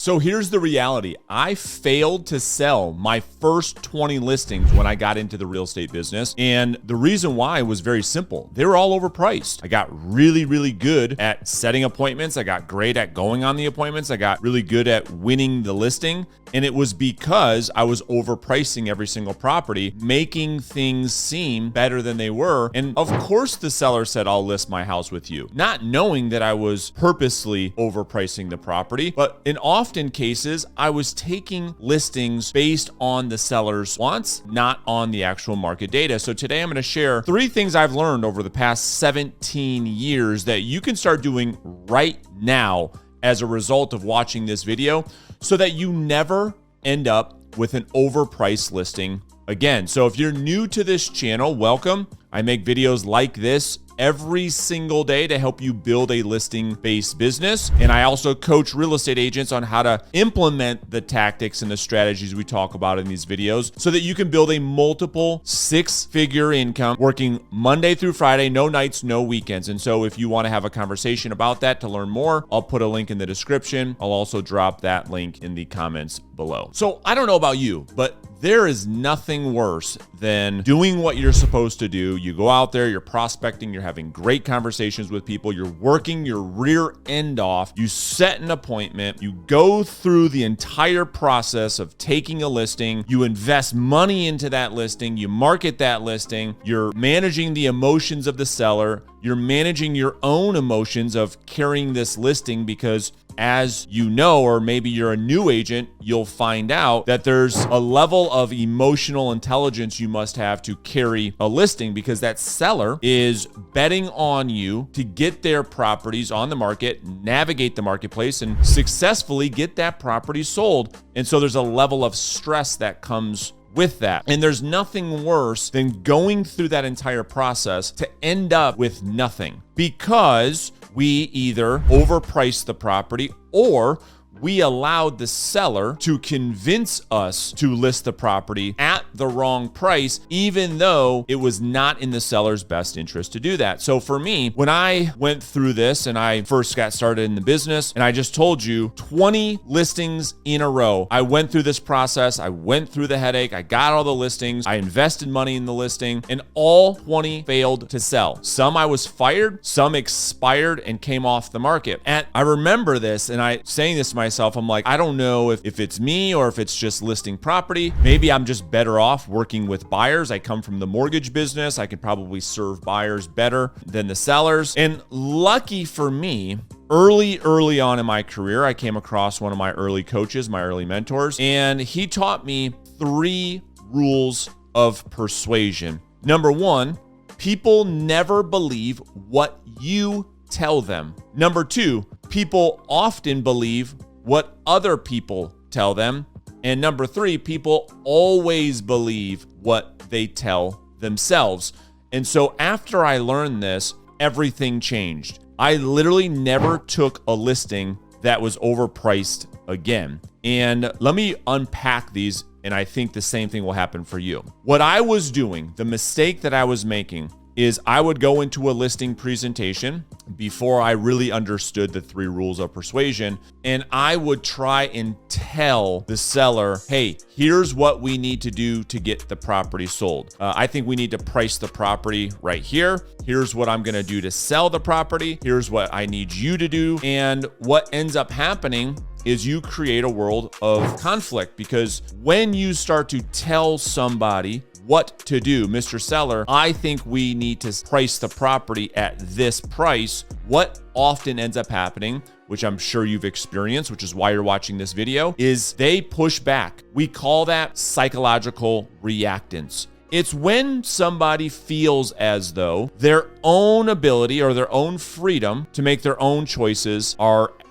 So here's the reality. I failed to sell my first 20 listings when I got into the real estate business. And the reason why was very simple. They were all overpriced. I got really, really good at setting appointments. I got great at going on the appointments. I got really good at winning the listing. And it was because I was overpricing every single property, making things seem better than they were. And of course the seller said, I'll list my house with you, not knowing that I was purposely overpricing the property. But in often cases, I was taking listings based on the seller's wants, not on the actual market data. So today I'm going to share 3 things I've learned over the past 17 years that you can start doing right now as a result of watching this video so that you never end up with an overpriced listing again. So if you're new to this channel, welcome. I make videos like this every single day to help you build a listing-based business. And I also coach real estate agents on how to implement the tactics and the strategies we talk about in these videos so that you can build a multiple 6-figure income working Monday through Friday, no nights, no weekends. And so if you want to have a conversation about that to learn more, I'll put a link in the description. I'll also drop that link in the comments below. So I don't know about you, but there is nothing worse than doing what you're supposed to do. You go out there, you're prospecting, you're having great conversations with people, you're working your rear end off, you set an appointment, you go through the entire process of taking a listing, you invest money into that listing, you market that listing, you're managing the emotions of the seller, you're managing your own emotions of carrying this listing because as you know, or maybe you're a new agent, you'll find out that there's a level of emotional intelligence you must have to carry a listing because that seller is betting on you to get their properties on the market, navigate the marketplace, and successfully get that property sold. And so there's a level of stress that comes with that. And there's nothing worse than going through that entire process to end up with nothing because we either overpriced the property or we allowed the seller to convince us to list the property at the wrong price, even though it was not in the seller's best interest to do that. So for me, when I went through this and I first got started in the business, and I just told you 20 listings in a row, I went through this process. I went through the headache. I got all the listings. I invested money in the listing, and all 20 failed to sell. Some I was fired, some expired and came off the market. And I remember this, and I saying this to myself, I'm like, I don't know if it's me or if it's just listing property. Maybe I'm just better off working with buyers. I come from the mortgage business. I could probably serve buyers better than the sellers. And lucky for me, early on in my career, I came across one of my early coaches, my early mentors, and he taught me 3 rules of persuasion. Number 1, people never believe what you tell them. Number 2, people often believe what other people tell them. And number 3, people always believe what they tell themselves. And so after I learned this, everything changed. I literally never took a listing that was overpriced again. And let me unpack these, and I think the same thing will happen for you. What I was doing, the mistake that I was making, is I would go into a listing presentation before I really understood the 3 rules of persuasion, and I would try and tell the seller, hey, here's what we need to do to get the property sold. I think we need to price the property right here. Here's what I'm gonna do to sell the property. Here's what I need you to do. And what ends up happening is you create a world of conflict because when you start to tell somebody what to do, Mr. Seller, I think we need to price the property at this price. What often ends up happening, which I'm sure you've experienced, which is why you're watching this video, is they push back. We call that psychological reactance. It's when somebody feels as though their own ability or their own freedom to make their own choices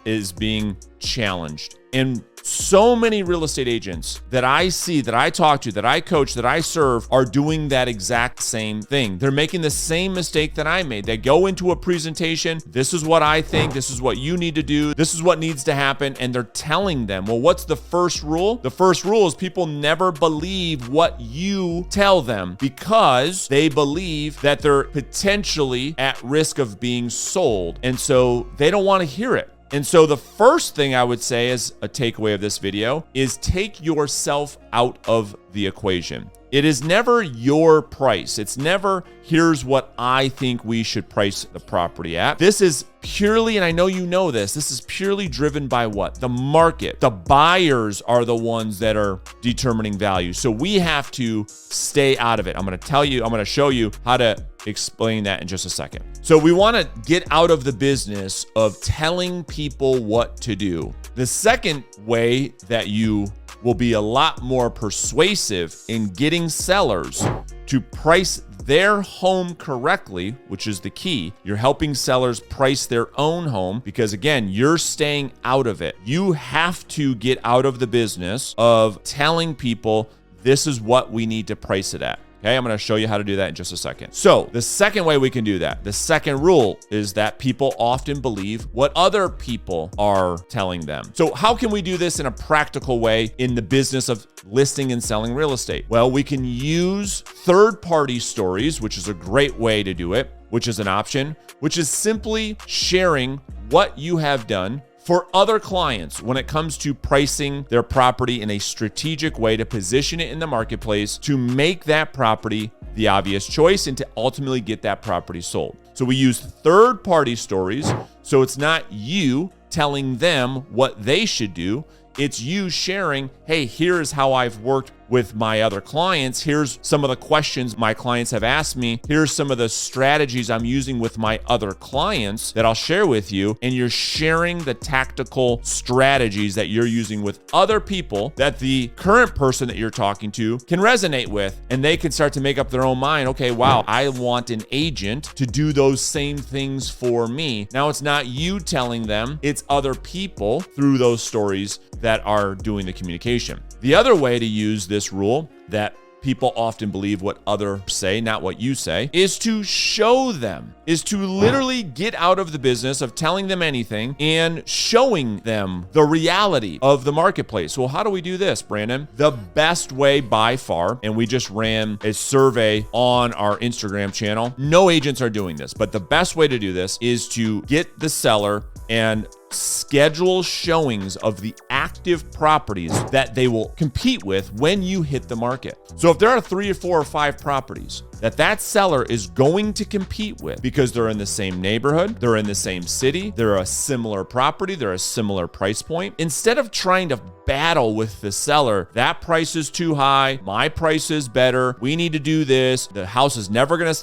is being challenged. And so many real estate agents that I see, that I talk to, that I coach, that I serve are doing that exact same thing. They're making the same mistake that I made. They go into a presentation, this is what I think, this is what you need to do, this is what needs to happen, and they're telling them, well, what's the first rule? The first rule is people never believe what you tell them because they believe that they're potentially at risk of being sold. And so they don't want to hear it. And so the first thing I would say as a takeaway of this video is take yourself out of the equation. It is never your price. It's never, here's what I think we should price the property at. This is purely, and I know you know this is purely driven by what? The market. The buyers are the ones that are determining value. So we have to stay out of it. I'm going to show you how to explain that in just a second. So we want to get out of the business of telling people what to do. The second way that you will be a lot more persuasive in getting sellers to price their home correctly, which is the key. You're helping sellers price their own home because, again, you're staying out of it. You have to get out of the business of telling people this is what we need to price it at. Okay, I'm going to show you how to do that in just a second. So the second way we can do that, the second rule is that people often believe what other people are telling them. So how can we do this in a practical way in the business of listing and selling real estate? Well, we can use third-party stories, which is a great way to do it, which is an option, which is simply sharing what you have done for other clients when it comes to pricing their property in a strategic way to position it in the marketplace to make that property the obvious choice and to ultimately get that property sold. So we use third-party stories, so it's not you telling them what they should do. It's you sharing, hey, here's how I've worked with my other clients. Here's some of the questions my clients have asked me. Here's some of the strategies I'm using with my other clients that I'll share with you. And you're sharing the tactical strategies that you're using with other people that the current person that you're talking to can resonate with. And they can start to make up their own mind. Okay, wow, I want an agent to do those same things for me. Now it's not you telling them, it's other people through those stories that are doing the communication. The other way to use this rule that people often believe what others say, not what you say, is to show them, is to literally get out of the business of telling them anything and showing them the reality of the marketplace. Well, how do we do this, Brandon? The best way by far, and we just ran a survey on our Instagram channel. No agents are doing this, but the best way to do this is to get the seller and schedule showings of the active properties that they will compete with when you hit the market. So if there are 3 or 4 or 5 properties that seller is going to compete with because they're in the same neighborhood, they're in the same city, they're a similar property, they're a similar price point, instead of trying to battle with the seller, that price is too high, my price is better, we need to do this, the house is never gonna,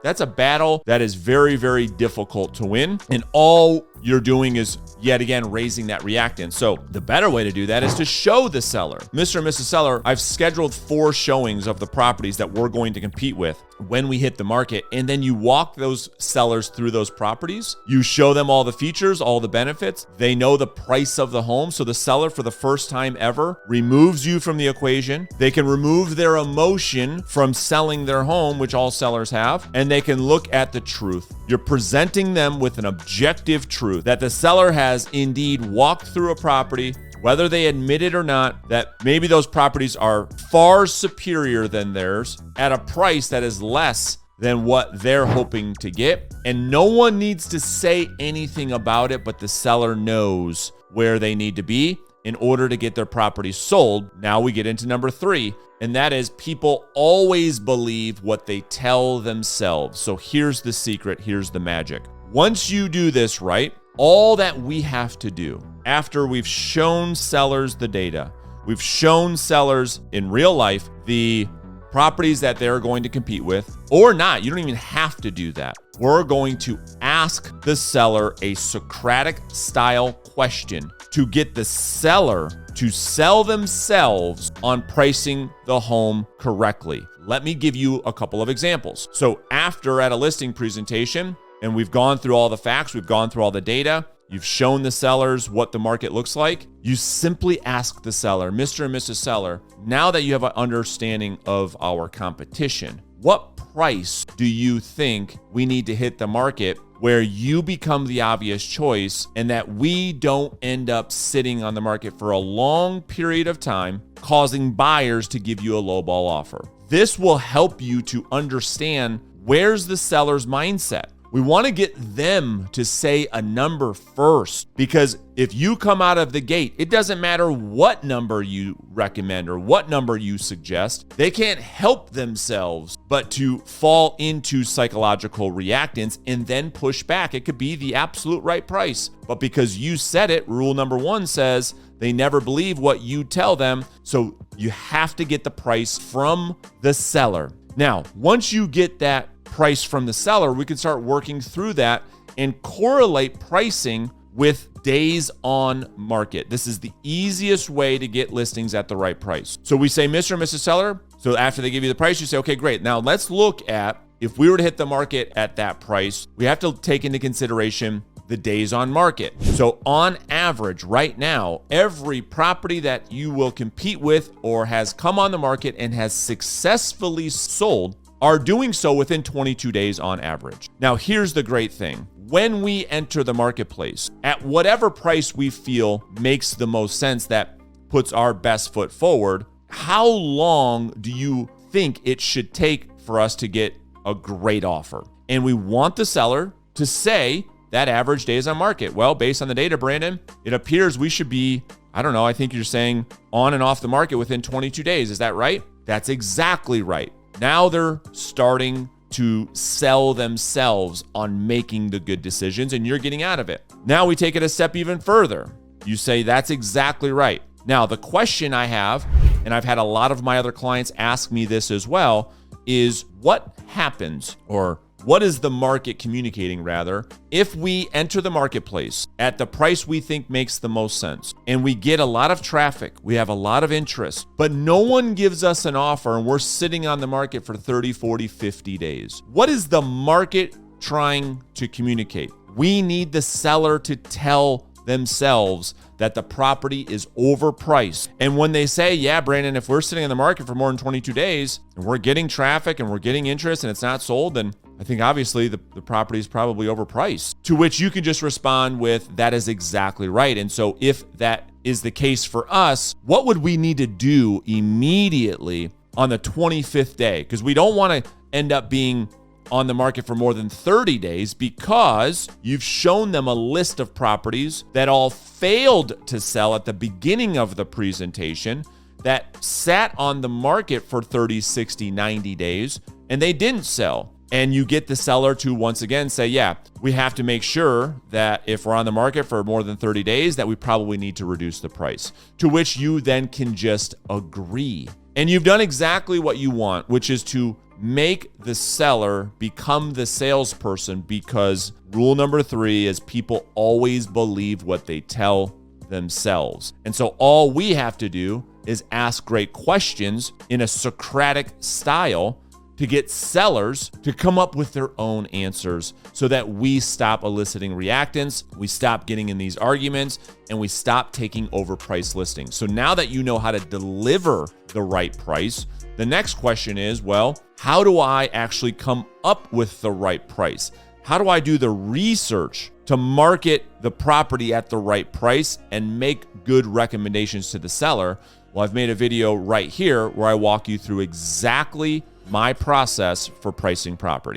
that's a battle that is very, very difficult to win. And all you're doing is yet again raising that reactance. So the better way to do that is to show the seller, Mr. and Mrs. Seller, I've scheduled 4 showings of the properties that we're going to compete with when we hit the market. And then you walk those sellers through those properties. You show them all the features, all the benefits. They know the price of the home. So the seller, for the first time ever, removes you from the equation. They can remove their emotion from selling their home, which all sellers have, and they can look at the truth. You're presenting them with an objective truth that the seller has indeed walked through a property, whether they admit it or not, that maybe those properties are far superior than theirs at a price that is less than what they're hoping to get. And no one needs to say anything about it, but the seller knows where they need to be in order to get their property sold. Now we get into number 3, and that is people always believe what they tell themselves. So here's the secret, here's the magic. Once you do this right, all that we have to do after we've shown sellers the data, we've shown sellers in real life the properties that they're going to compete with, or not, you don't even have to do that. We're going to ask the seller a Socratic style question to get the seller to sell themselves on pricing the home correctly. Let me give you a couple of examples. So after at a listing presentation, and we've gone through all the facts, we've gone through all the data, you've shown the sellers what the market looks like, you simply ask the seller, Mr. and Mrs. Seller, now that you have an understanding of our competition, what price do you think we need to hit the market where you become the obvious choice and that we don't end up sitting on the market for a long period of time, causing buyers to give you a lowball offer? This will help you to understand where's the seller's mindset. We want to get them to say a number first, because if you come out of the gate, it doesn't matter what number you recommend or what number you suggest. They can't help themselves but to fall into psychological reactance and then push back. It could be the absolute right price, but because you said it, rule number 1 says they never believe what you tell them. So you have to get the price from the seller. Now, once you get that price from the seller, we can start working through that and correlate pricing with days on market. This is the easiest way to get listings at the right price. So we say, Mr. and Mrs. Seller. So after they give you the price, you say, okay, great. Now let's look at, if we were to hit the market at that price, we have to take into consideration the days on market. So on average, right now, every property that you will compete with or has come on the market and has successfully sold are doing so within 22 days on average. Now, here's the great thing. When we enter the marketplace, at whatever price we feel makes the most sense, that puts our best foot forward, how long do you think it should take for us to get a great offer? And we want the seller to say that average days on market. Well, based on the data, Brandon, it appears we should be, I don't know, I think you're saying on and off the market within 22 days. Is that right? That's exactly right. Now they're starting to sell themselves on making the good decisions, and you're getting out of it. Now we take it a step even further. You say, that's exactly right. Now, the question I have, and I've had a lot of my other clients ask me this as well, is what happens, or what is the market communicating rather, if we enter the marketplace at the price we think makes the most sense and we get a lot of traffic, we have a lot of interest, but no one gives us an offer and we're sitting on the market for 30, 40, 50 days. What is the market trying to communicate? We need the seller to tell themselves that the property is overpriced. And when they say, yeah, Brandon, if we're sitting in the market for more than 22 days and we're getting traffic and we're getting interest and it's not sold, then I think obviously the property is probably overpriced. To which you can just respond with, that is exactly right. And so if that is the case for us, what would we need to do immediately on the 25th day? Because we don't want to end up being on the market for more than 30 days because you've shown them a list of properties that all failed to sell at the beginning of the presentation, that sat on the market for 30, 60, 90 days, and they didn't sell. And you get the seller to once again say, yeah, we have to make sure that if we're on the market for more than 30 days, that we probably need to reduce the price, to which you then can just agree. And you've done exactly what you want, which is to make the seller become the salesperson, because rule number 3 is people always believe what they tell themselves. And so all we have to do is ask great questions in a Socratic style to get sellers to come up with their own answers so that we stop eliciting reactance, we stop getting in these arguments, and we stop taking overpriced listings. So now that you know how to deliver the right price, the next question is, well, how do I actually come up with the right price? How do I do the research to market the property at the right price and make good recommendations to the seller? Well, I've made a video right here where I walk you through exactly my process for pricing property.